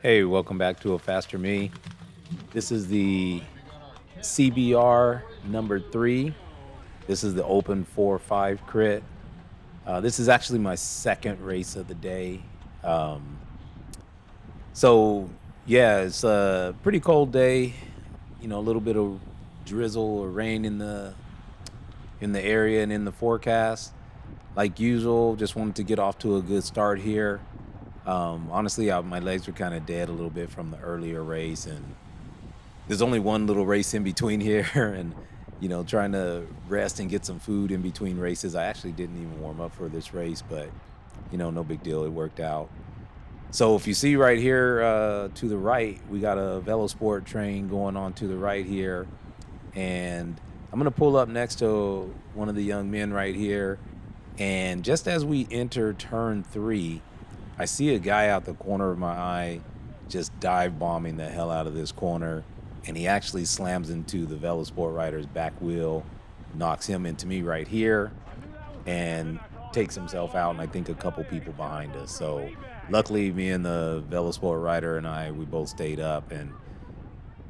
Hey, welcome back to A Faster Me. This is the CBR number 3. This is the Open 4-5 crit. This is actually my second race of the day. So yeah, it's a pretty cold day. A little bit of drizzle or rain in the area and in the forecast. Like usual, just wanted to get off to a good start here. Honestly, my legs were kind of dead a little bit from the earlier race, and there's only one little race in between here, and trying to rest and get some food in between races. I actually didn't even warm up for this race, but no big deal. It worked out. So if you see right here to the right, we got a Velosport train going on to the right here, and I'm gonna pull up next to one of the young men right here. And just as we enter turn 3, I see a guy out the corner of my eye just dive bombing the hell out of this corner, and he actually slams into the Velosport rider's back wheel, knocks him into me right here, and takes himself out, and I think a couple people behind us. So luckily, me and the Velosport rider and we both stayed up and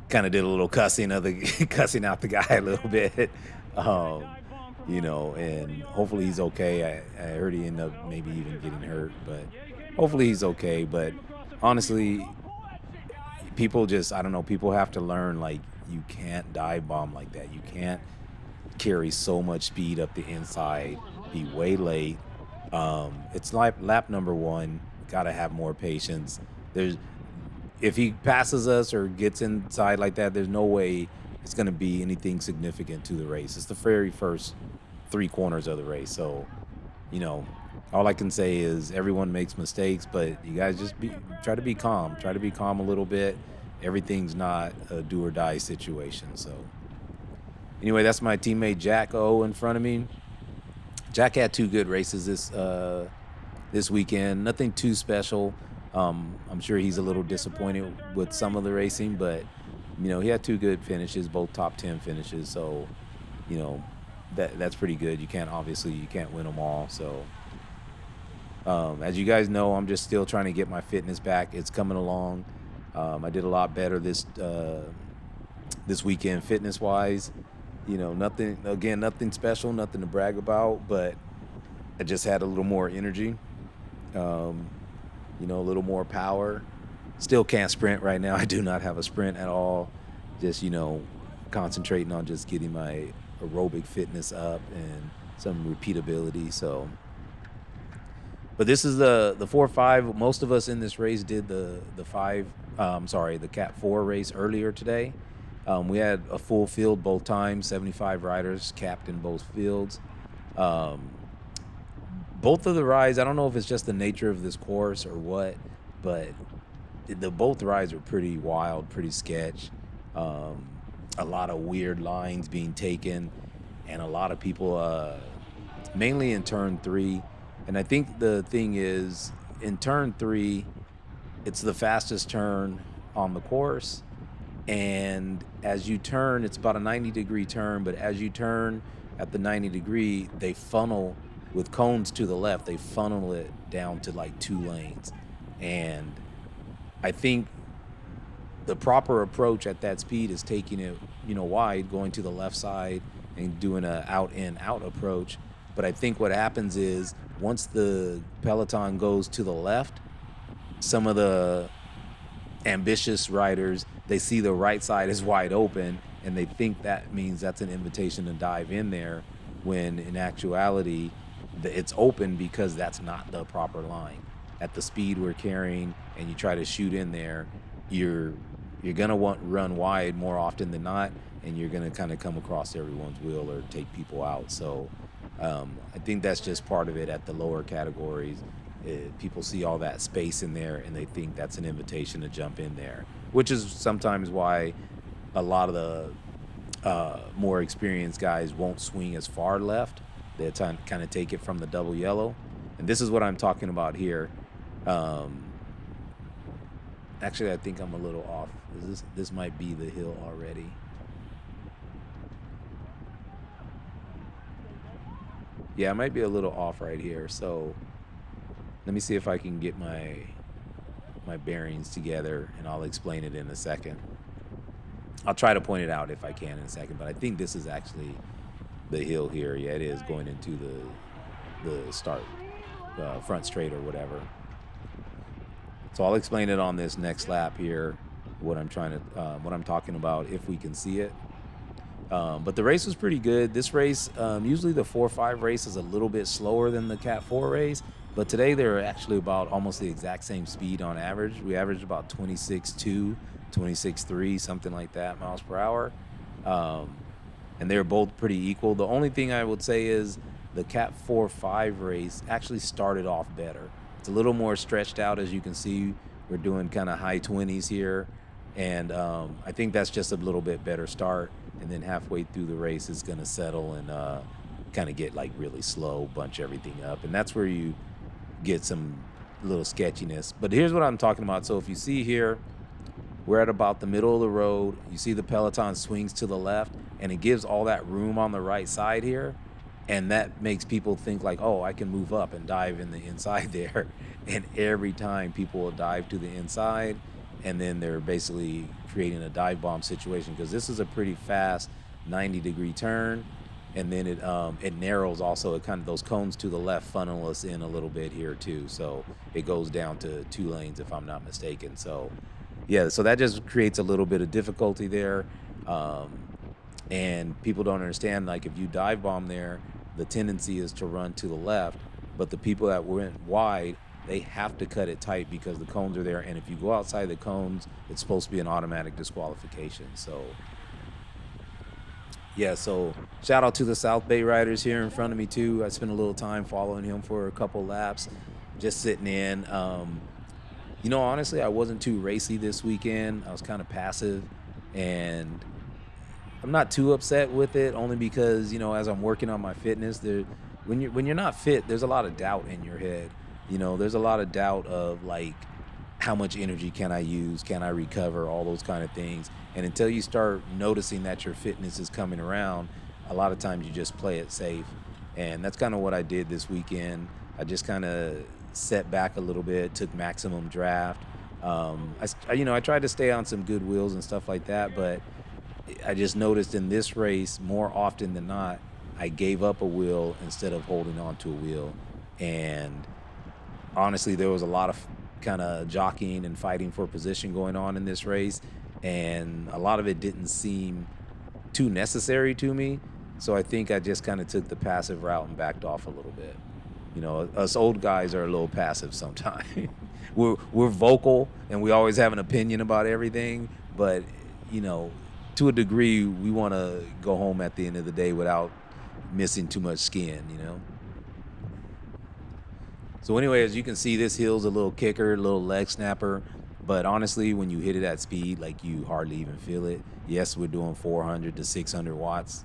kind of did a little cussing of the cussing out the guy a little bit. Um, and hopefully he's okay. I heard he ended up maybe even getting hurt, but hopefully he's okay. But honestly, people just, I don't know, people have to learn, like, you can't dive bomb like that. You can't carry so much speed up the inside, be way late. It's like lap number 1, gotta have more patience. There's If he passes us or gets inside like that, there's no way it's going to be anything significant to the race. It's the very first 3 corners of the race. So, you know, all I can say is everyone makes mistakes, but you guys just try to be calm. Try to be calm a little bit. Everything's not a do or die situation. So, anyway, that's my teammate Jack O in front of me. Jack had 2 good races this weekend. Nothing too special. I'm sure he's a little disappointed with some of the racing, but he had 2 good finishes, both top 10 finishes. So, you know, that's pretty good. You can't win them all. So, as you guys know, I'm just still trying to get my fitness back. It's coming along. I did a lot better this weekend fitness wise. Nothing special, nothing to brag about, but I just had a little more energy. Um, a little more power. Still can't sprint right now. I do not have a sprint at all. Just, concentrating on just getting my aerobic fitness up and some repeatability. So, but this is the 4-5. Most of us in this race did the Cat 4 race earlier today. We had a full field both times, 75 riders capped in both fields. Both of the rides, I don't know if it's just the nature of this course or what, but both rides were pretty wild, pretty sketch. A lot of weird lines being taken, and a lot of people, mainly in turn 3. And I think the thing is, in turn 3, it's the fastest turn on the course. And as you turn, it's about a 90-degree turn, but as you turn at the 90-degree, they funnel with cones to the left, they funnel it down to like 2 lanes. And I think the proper approach at that speed is taking it, wide, going to the left side and doing a out in out approach. But I think what happens is once the peloton goes to the left, some of the ambitious riders, they see the right side is wide open and they think that means that's an invitation to dive in there, when in actuality it's open because that's not the proper line. At the speed we're carrying and you try to shoot in there, you're gonna run wide more often than not, and you're gonna kind of come across everyone's wheel or take people out. So I think that's just part of it at the lower categories. People see all that space in there and they think that's an invitation to jump in there, which is sometimes why a lot of the more experienced guys won't swing as far left. They kind of take it from the double yellow. And this is what I'm talking about here. Actually, I think I'm a little off. This might be the hill already. Yeah, I might be a little off right here. So let me see if I can get my my bearings together, and I'll explain it in a second. I'll try to point it out if I can in a second, but I think this is actually the hill here. Yeah, it is going into the start front straight or whatever. So I'll explain it on this next lap here, what I'm talking about, if we can see it. But the race was pretty good. This race, usually the 4-5 race is a little bit slower than the Cat 4 race, but today they're actually about almost the exact same speed on average. We averaged about 26.2, 26.3, something like that, miles per hour. And they're both pretty equal. The only thing I would say is the Cat 4-5 race actually started off better. It's a little more stretched out, as you can see. We're doing kind of high 20s here, and I think that's just a little bit better start. And then halfway through the race, it's going to settle and kind of get like really slow, bunch everything up, and that's where you get some little sketchiness. But here's what I'm talking about. So if you see here, we're at about the middle of the road. You see the peloton swings to the left, and it gives all that room on the right side here. And that makes people think like, oh, I can move up and dive in the inside there. And every time people will dive to the inside, and then they're basically creating a dive bomb situation, because this is a pretty fast 90-degree turn. And then it narrows also. It kind of, those cones to the left funnel us in a little bit here too. So it goes down to 2 lanes if I'm not mistaken. So yeah, so that just creates a little bit of difficulty there. And people don't understand, like, if you dive bomb there, the tendency is to run to the left, but the people that went wide, they have to cut it tight because the cones are there. And if you go outside the cones, it's supposed to be an automatic disqualification. So yeah, so shout out to the South Bay riders here in front of me too. I spent a little time following him for a couple laps, just sitting in. Honestly, I wasn't too racy this weekend. I was kind of passive, and I'm not too upset with it, only because, as I'm working on my fitness, when you're not fit, there's a lot of doubt in your head. There's a lot of doubt of like, how much energy can I use? Can I recover? All those kind of things. And until you start noticing that your fitness is coming around, a lot of times you just play it safe. And that's kind of what I did this weekend. I just kind of set back a little bit, took maximum draft. I tried to stay on some good wheels and stuff like that, but I just noticed in this race, more often than not, I gave up a wheel instead of holding on to a wheel. And honestly, there was a lot of kind of jockeying and fighting for position going on in this race, and a lot of it didn't seem too necessary to me. So I think I just kind of took the passive route and backed off a little bit. Us old guys are a little passive sometimes. we're vocal and we always have an opinion about everything, but to a degree, we want to go home at the end of the day without missing too much skin. So anyway, as you can see, this hill's a little kicker, a little leg snapper. But honestly, when you hit it at speed, like, you hardly even feel it. Yes, we're doing 400 to 600 watts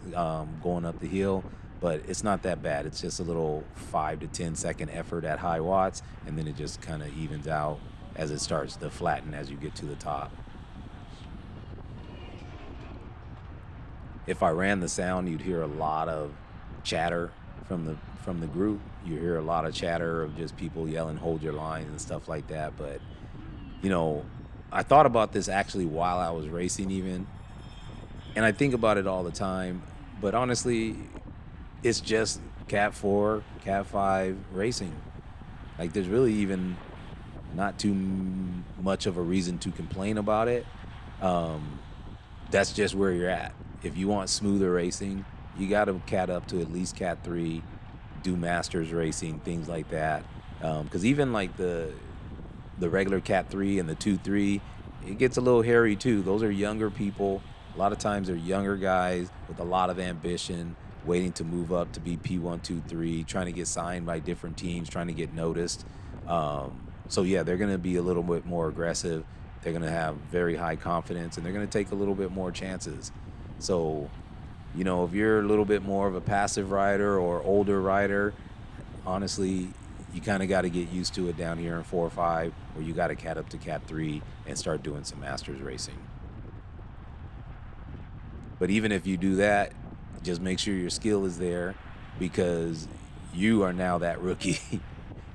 going up the hill, but it's not that bad. It's just a little 5 to 10 second effort at high watts, and then it just kind of evens out as it starts to flatten as you get to the top. If I ran the sound, you'd hear a lot of chatter from the group. You hear a lot of chatter of just people yelling, "Hold your lines" and stuff like that. But I thought about this actually while I was racing even, and I think about it all the time. But honestly, it's just Cat 4, Cat 5 racing. Like, there's really even not too much of a reason to complain about it. That's just where you're at. If you want smoother racing, you got to cat up to at least Cat 3, do Masters racing, things like that. Because even like the regular Cat 3 and the 2-3, it gets a little hairy too. Those are younger people. A lot of times they're younger guys with a lot of ambition, waiting to move up to be P1, 2, 3, trying to get signed by different teams, trying to get noticed. So yeah, they're going to be a little bit more aggressive. They're going to have very high confidence, and they're going to take a little bit more chances. So, if you're a little bit more of a passive rider or older rider, honestly, you kind of got to get used to it down here in 4 or 5, where you got to cat up to Cat 3 and start doing some Masters racing. But even if you do that, just make sure your skill is there, because you are now that rookie.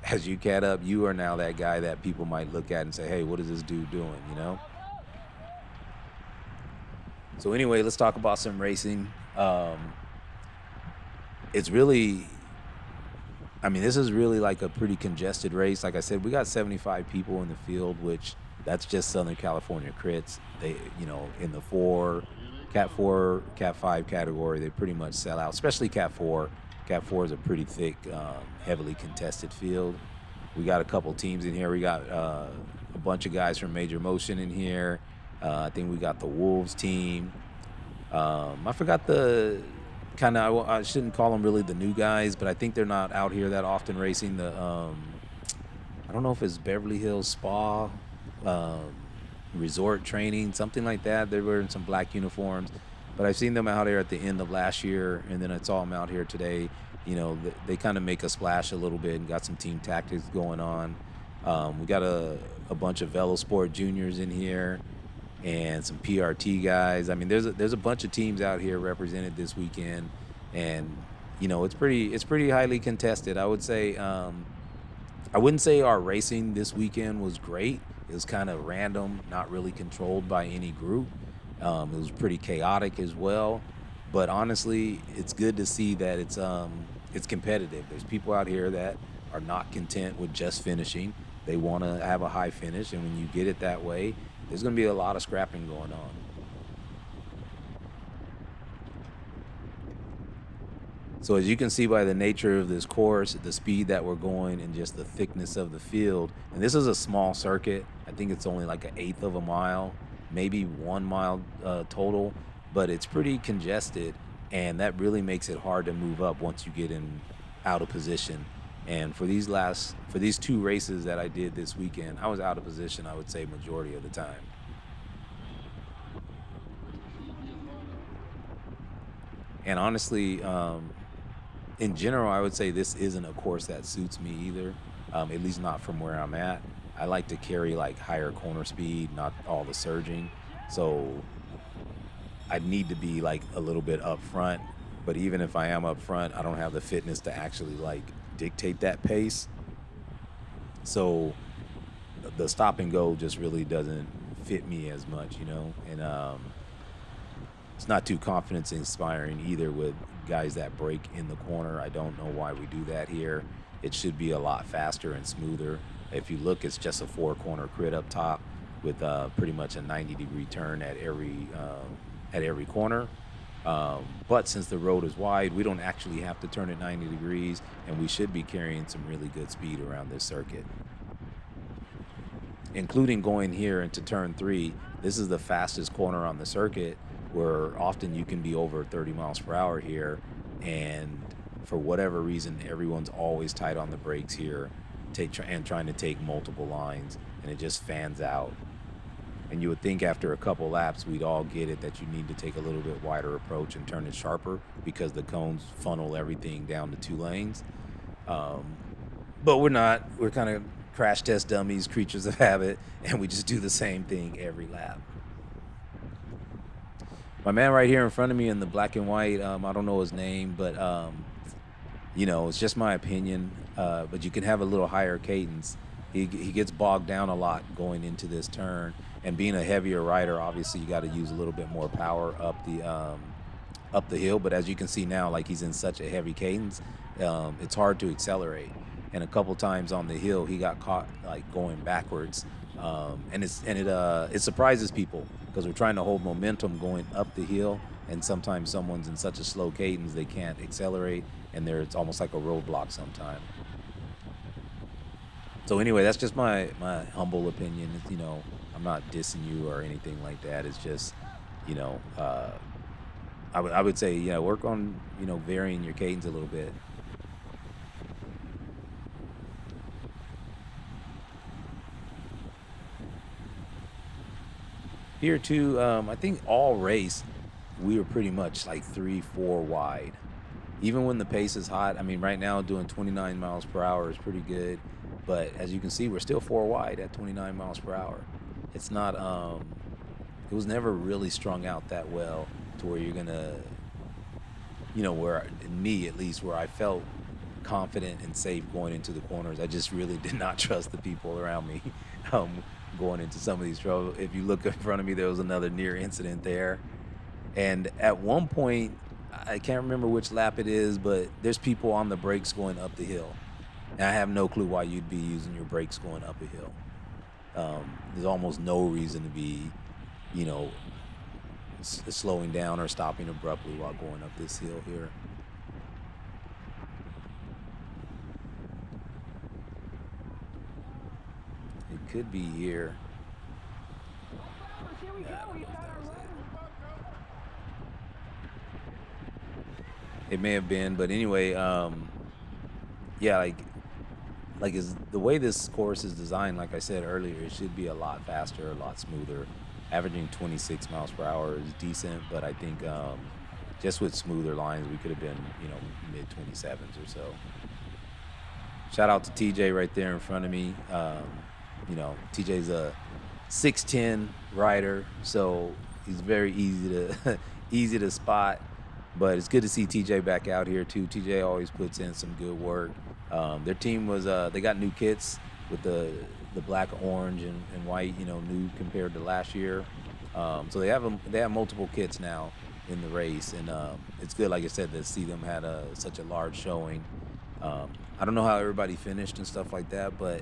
as you cat up, you are now that guy that people might look at and say, hey, what is this dude doing, you know? So anyway, let's talk about some racing. It's really, I mean, this is really like a pretty congested race. Like I said, we got 75 people in the field, which that's just Southern California crits. They, in the Cat 5 category, they pretty much sell out, especially Cat 4. Cat 4 is a pretty thick, heavily contested field. We got a couple teams in here. We got a bunch of guys from Major Motion in here. I think we got the Wolves team. I forgot the kind of, I shouldn't call them really the new guys, but I think they're not out here that often racing. I don't know if it's Beverly Hills Spa, um, Resort Training, something like that. They're wearing some black uniforms, but I've seen them out here at the end of last year, and then I saw them out here today. They kind of make a splash a little bit and got some team tactics going on. We got a bunch of Velosport juniors in here and some PRT guys. I mean, there's a bunch of teams out here represented this weekend, and it's pretty highly contested. I would say I wouldn't say our racing this weekend was great. It was kind of random, not really controlled by any group. It was pretty chaotic as well, but honestly, it's good to see that it's competitive. There's people out here that are not content with just finishing. They want to have a high finish, and when you get it that way, there's going to be a lot of scrapping going on. So as you can see by the nature of this course, the speed that we're going, and just the thickness of the field, and this is a small circuit. I think it's only like an eighth of a mile, maybe 1 mile total, but it's pretty congested, and that really makes it hard to move up once you get in out of position. And for these two races that I did this weekend, I was out of position, I would say, majority of the time. And honestly, in general, I would say this isn't a course that suits me either, at least not from where I'm at. I like to carry like higher corner speed, not all the surging. So I need to be like a little bit up front. But even if I am up front, I don't have the fitness to actually like dictate that pace. So the stop and go just really doesn't fit me as much, And it's not too confidence inspiring either with guys that break in the corner. I don't know why we do that here. It should be a lot faster and smoother. If you look, it's just a four corner crit up top with pretty much a 90-degree turn at every corner. But since the road is wide, we don't actually have to turn it 90 degrees, and we should be carrying some really good speed around this circuit, including going here into turn 3. This is the fastest corner on the circuit, where often you can be over 30 miles per hour here, and for whatever reason, everyone's always tight on the brakes here, trying to take multiple lines, and it just fans out. And you would think after a couple laps, we'd all get it that you need to take a little bit wider approach and turn it sharper, because the cones funnel everything down to 2 lanes. But we're not. We're kind of crash test dummies, creatures of habit, and we just do the same thing every lap. My man right here in front of me in the black and white, I don't know his name, but it's just my opinion. But you can have a little higher cadence. He gets bogged down a lot going into this turn, and being a heavier rider, obviously you got to use a little bit more power up the hill. But as you can see now, like, he's in such a heavy cadence, it's hard to accelerate. And a couple times on the hill, he got caught like going backwards, and it surprises people, because we're trying to hold momentum going up the hill, and sometimes someone's in such a slow cadence they can't accelerate, and it's almost like a roadblock sometimes. So anyway, that's just my humble opinion. I'm not dissing you or anything like that. It's just, I would say, work on, varying your cadence a little bit. Here too, I think all race, we were pretty much like 3-4 wide. Even when the pace is hot, I mean, right now doing 29 miles per hour is pretty good. But as you can see, we're still 4 wide at 29 miles per hour. It's not, it was never really strung out that well to where you're gonna, where, in me at least, where I felt confident and safe going into the corners. I just really did not trust the people around me um, going into some of these trouble. If you look in front of me, there was another near incident there. And at one point, I can't remember which lap it is, but there's people on the brakes going up the hill. And I have no clue why you'd be using your brakes going up a hill. There's almost no reason to be, you know, slowing down or stopping abruptly while going up this hill here. It could be here. Yeah, I don't know if that was it. It may have been, but anyway, yeah, like is the way this course is designed, like I said earlier, it should be a lot faster, a lot smoother. Averaging 26 miles per hour is decent, but I think just with smoother lines, we could have been, you know, mid 27s or so. Shout out to TJ right there in front of me. You know, TJ's a 6'10" rider, so he's very easy to easy to spot. But it's good to see TJ back out here too. TJ always puts in some good work. Their team was they got new kits with the black, orange, and white. You know, new compared to last year. So they have multiple kits now in the race, and it's good, like I said, to see them had such a large showing. I don't know how everybody finished and stuff like that, but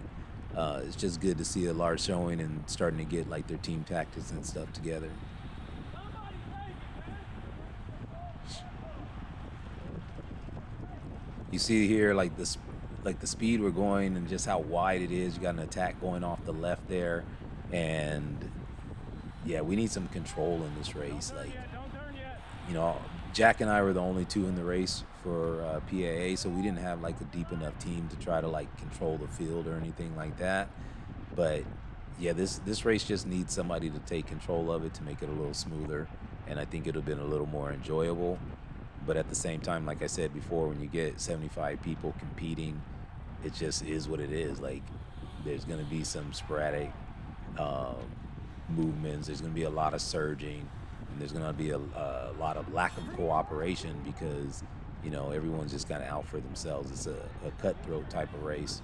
it's just good to see a large showing and starting to get like their team tactics and stuff together. You see here like this, like the speed we're going and just how wide it is. You got an attack going off the left there, and yeah, we need some control in this race. Like, you know, Jack and I were the only two in the race for PAA, so we didn't have like a deep enough team to try to like control the field or anything like that. But yeah, this race just needs somebody to take control of it to make it a little smoother, and I think it'll have been a little more enjoyable. But at the same time, like I said before, when you get 75 people competing, it just is what it is. Like, there's going to be some sporadic um, movements. There's going to be a lot of surging, and there's going to be a lot of lack of cooperation because, you know, everyone's just kind of out for themselves. It's a cutthroat type of race.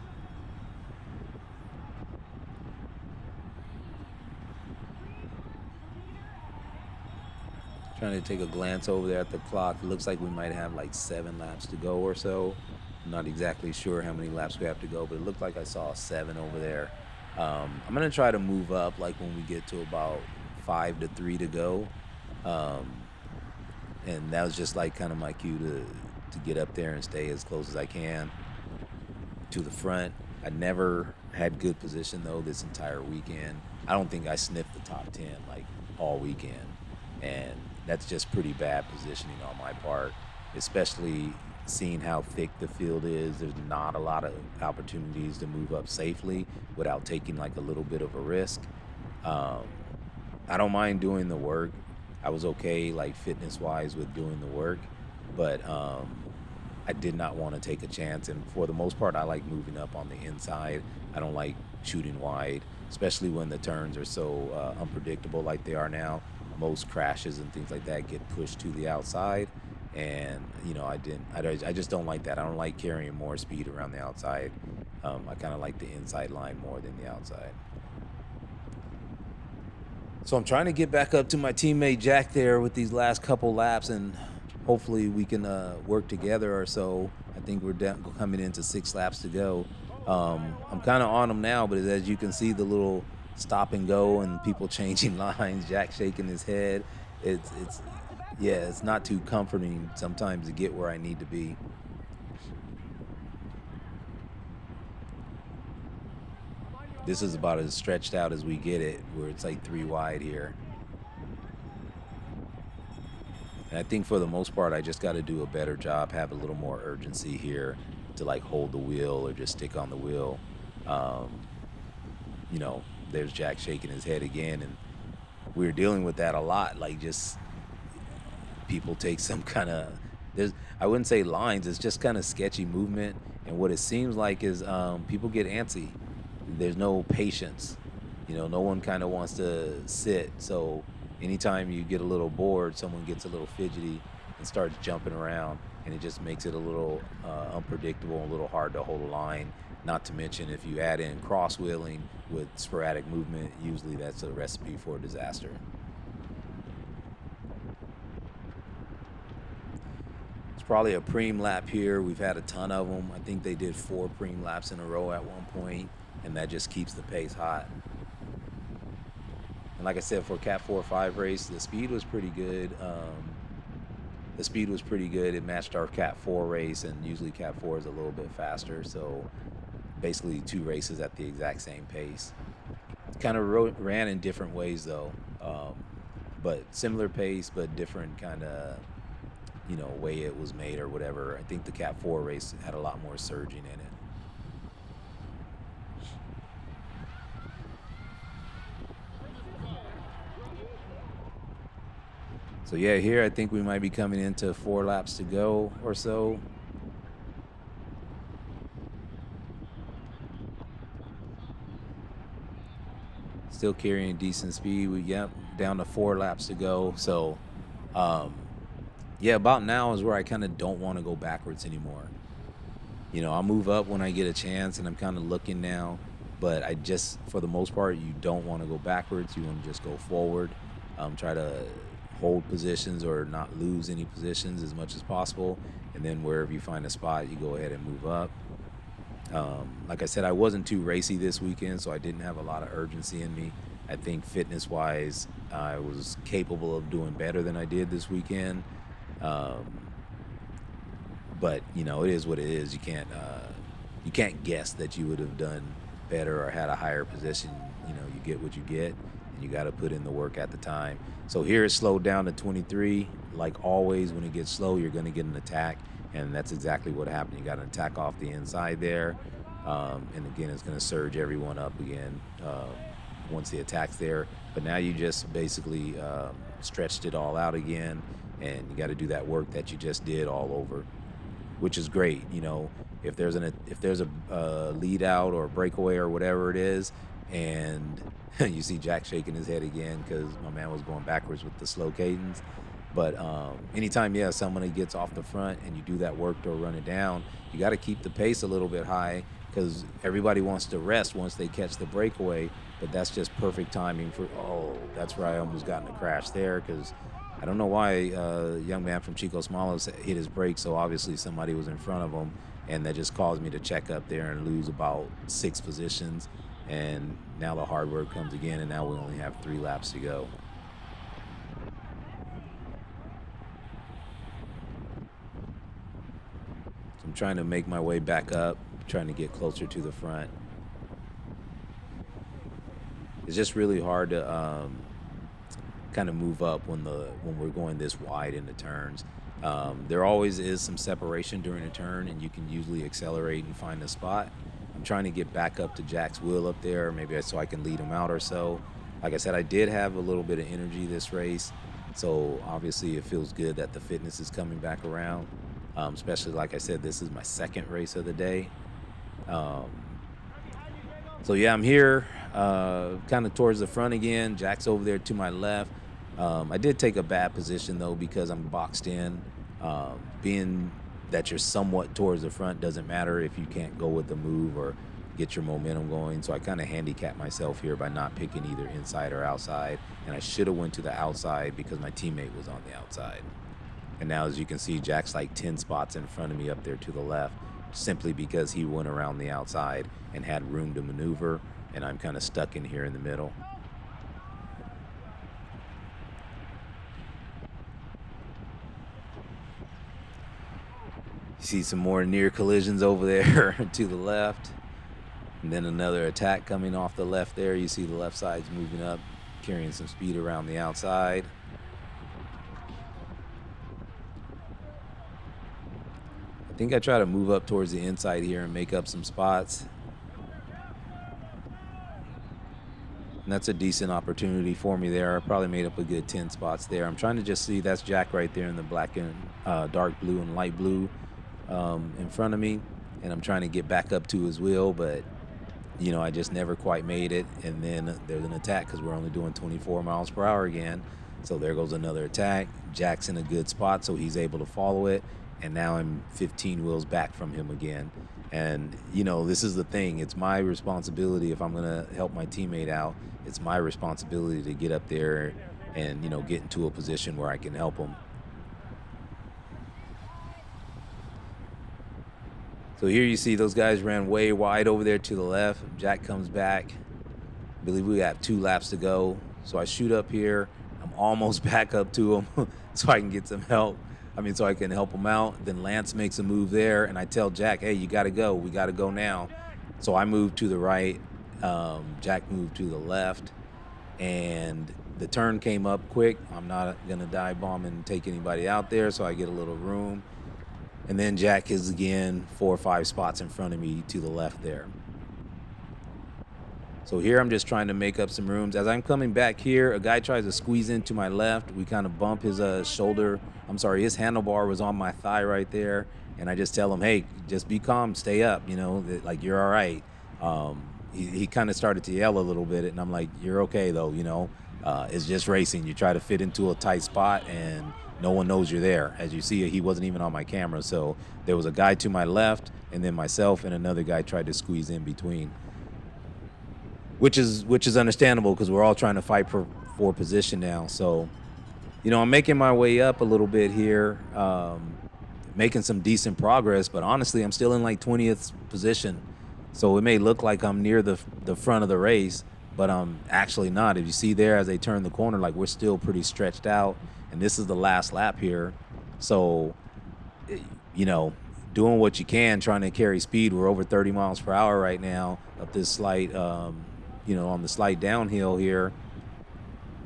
Trying to take a glance over there at the clock. It looks like we might have like 7 laps to go or so. I'm not exactly sure how many laps we have to go, but it looked like I saw 7 over there. I'm gonna try to move up like when we get to about 5 to 3 to go. Um, and that was just like kind of my cue to get up there and stay as close as I can to the front. I never had good position though this entire weekend. I don't think I sniffed the top 10 like all weekend, and that's just pretty bad positioning on my part, especially seeing how thick the field is. There's not a lot of opportunities to move up safely without taking like a little bit of a risk. Um, I don't mind doing the work. I was okay like fitness wise with doing the work, but I did not want to take a chance. And for the most part, I like moving up on the inside. I don't like shooting wide, especially when the turns are so unpredictable like they are now. Most crashes and things like that get pushed to the outside, and you know, I just don't like that. I don't like carrying more speed around the outside. I kind of like the inside line more than the outside. So I'm trying to get back up to my teammate Jack there with these last couple laps, and hopefully we can work together or so. I think we're coming into 6 laps to go. I'm kind of on him now, but as you can see, the little stop and go and people changing lines, Jack shaking his head. It's yeah, it's not too comforting sometimes to get where I need to be. This is about as stretched out as we get it, where it's like 3 wide here. And I think for the most part, I just got to do a better job, have a little more urgency here to like hold the wheel or just stick on the wheel. Um, you know, there's Jack shaking his head again, and we're dealing with that a lot. Like, just people take some kind of, there's, I wouldn't say lines, it's just kind of sketchy movement, and what it seems like is people get antsy. There's no patience. You know, no one kind of wants to sit. So anytime you get a little bored, someone gets a little fidgety, and starts jumping around, and it just makes it a little unpredictable, a little hard to hold a line. Not to mention, if you add in cross wheeling with sporadic movement, usually that's a recipe for disaster. It's probably a preem lap here. We've had a ton of them. I think they did 4 preem laps in a row at one point, and that just keeps the pace hot. And like I said, for a Cat 4-5 race, the speed was pretty good. The speed was pretty good. It matched our Cat 4 race, and usually Cat 4 is a little bit faster. So basically 2 races at the exact same pace. Kind of ran in different ways though, but similar pace, but different kind of, way it was made or whatever. I think the Cat 4 race had a lot more surging in it. So yeah, here I think we might be coming into 4 laps to go or so. Still carrying decent speed. Yep, down to 4 laps to go. So, yeah, about now is where I kind of don't want to go backwards anymore. I'll move up when I get a chance, and I'm kind of looking now. But I just, for the most part, you don't want to go backwards. You want to just go forward. Try to hold positions or not lose any positions as much as possible. And then wherever you find a spot, you go ahead and move up. Like I said, I wasn't too racy this weekend, so I didn't have a lot of urgency in me. I think fitness-wise, I was capable of doing better than I did this weekend. But it is what it is. You can't guess that you would have done better or had a higher position. You get what you get, and you got to put in the work at the time. So here it slowed down to 23. Like always, when it gets slow, you're going to get an attack, and that's exactly what happened. You got an attack off the inside there, and again, it's going to surge everyone up again once the attack's there. But now you just basically stretched it all out again, and you got to do that work that you just did all over, which is great. If there's a lead out or a breakaway or whatever it is, and you see Jack shaking his head again because my man was going backwards with the slow cadence. But anytime, somebody gets off the front and you do that work to run it down, you got to keep the pace a little bit high because everybody wants to rest once they catch the breakaway. But that's just perfect timing for, that's where I almost got in a crash there because I don't know why a young man from Chico's Malos hit his brake, so obviously somebody was in front of him, and that just caused me to check up there and lose about 6 positions. And now the hard work comes again, and now we only have 3 laps to go. So I'm trying to make my way back up, trying to get closer to the front. It's just really hard to kind of move up when we're going this wide into turns. There always is some separation during a turn, and you can usually accelerate and find a spot. I'm trying to get back up to Jack's wheel up there, maybe so I can lead him out or so. Like I said, I did have a little bit of energy this race, so obviously it feels good that the fitness is coming back around, especially, like I said, this is my 2nd race of the day. So yeah, I'm here kind of towards the front again. Jack's over there to my left. I did take a bad position though because I'm boxed in. Being that you're somewhat towards the front doesn't matter if you can't go with the move or get your momentum going. So I kind of handicapped myself here by not picking either inside or outside. And I should have went to the outside because my teammate was on the outside. And now, as you can see, Jack's like 10 spots in front of me up there to the left, simply because he went around the outside and had room to maneuver, and I'm kind of stuck in here in the middle. You see some more near collisions over there to the left, and then another attack coming off the left there. You see the left side's moving up, carrying some speed around the outside. I think I try to move up towards the inside here and make up some spots. And that's a decent opportunity for me there. I probably made up a good 10 spots there. I'm trying to just see, that's Jack right there in the black and dark blue and light blue in front of me. And I'm trying to get back up to his wheel, but I just never quite made it. And then there's an attack because we're only doing 24 miles per hour again. So there goes another attack. Jack's in a good spot, so he's able to follow it. And now I'm 15 wheels back from him again. And, you know, this is the thing. It's my responsibility if I'm going to help my teammate out. It's my responsibility to get up there and, you know, get into a position where I can help him. So here you see those guys ran way wide over there to the left. Jack comes back. I believe we have 2 laps to go. So I shoot up here. I'm almost back up to him so I can get some help. So I can help him out. Then Lance makes a move there, and I tell Jack, hey, you got to go. We got to go now. So I move to the right. Jack moved to the left. And the turn came up quick. I'm not going to dive bomb and take anybody out there, so I get a little room. And then Jack is again 4 or 5 spots in front of me to the left there. So here I'm just trying to make up some rooms. As I'm coming back here, a guy tries to squeeze into my left. We kind of bump his shoulder. His handlebar was on my thigh right there. And I just tell him, hey, just be calm, stay up, you know, like you're all right. He kind of started to yell a little bit, and I'm like, you're okay though, you know. It's just racing. You try to fit into a tight spot, and no one knows you're there. As you see, he wasn't even on my camera. So there was a guy to my left, and then myself and another guy tried to squeeze in between. Which is understandable because we're all trying to fight for position now. So, you know, I'm making my way up a little bit here, making some decent progress. But honestly, I'm still in like 20th position. So it may look like I'm near the front of the race, but I'm actually not. If you see there as they turn the corner, like we're still pretty stretched out. And this is the last lap here. So, you know, doing what you can, trying to carry speed. We're over 30 miles per hour right now up this slight, on the slight downhill here.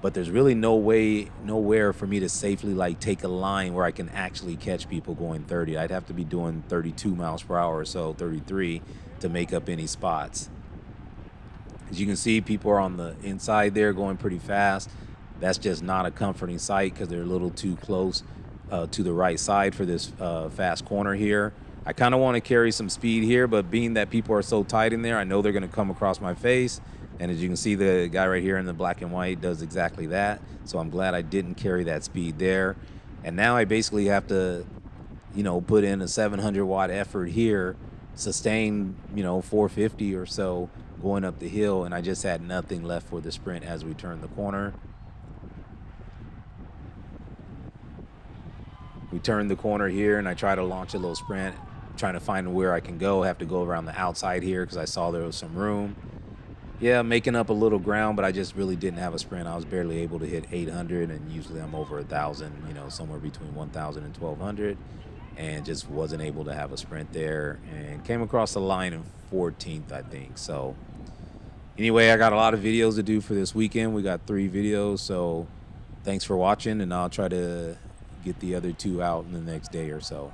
But there's really nowhere for me to safely like take a line where I can actually catch people going 30. I'd have to be doing 32 miles per hour or so, 33, to make up any spots. As you can see, people are on the inside there going pretty fast. That's just not a comforting sight because they're a little too close to the right side for this fast corner here. I kind of want to carry some speed here, but being that people are so tight in there, I know they're going to come across my face. And as you can see, the guy right here in the black and white does exactly that. So I'm glad I didn't carry that speed there. And now I basically have to, you know, put in a 700 watt effort here, sustain, 450 or so going up the hill. And I just had nothing left for the sprint as we turn the corner. We turn the corner here, and I try to launch a little sprint, trying to find where I can go. I have to go around the outside here because I saw there was some room. Yeah, making up a little ground, but I just really didn't have a sprint. I was barely able to hit 800, and usually I'm over 1,000, somewhere between 1,000 and 1,200, and just wasn't able to have a sprint there, and came across the line in 14th, I think. So anyway, I got a lot of videos to do for this weekend. We got 3 videos, so thanks for watching, and I'll try to get the other 2 out in the next day or so.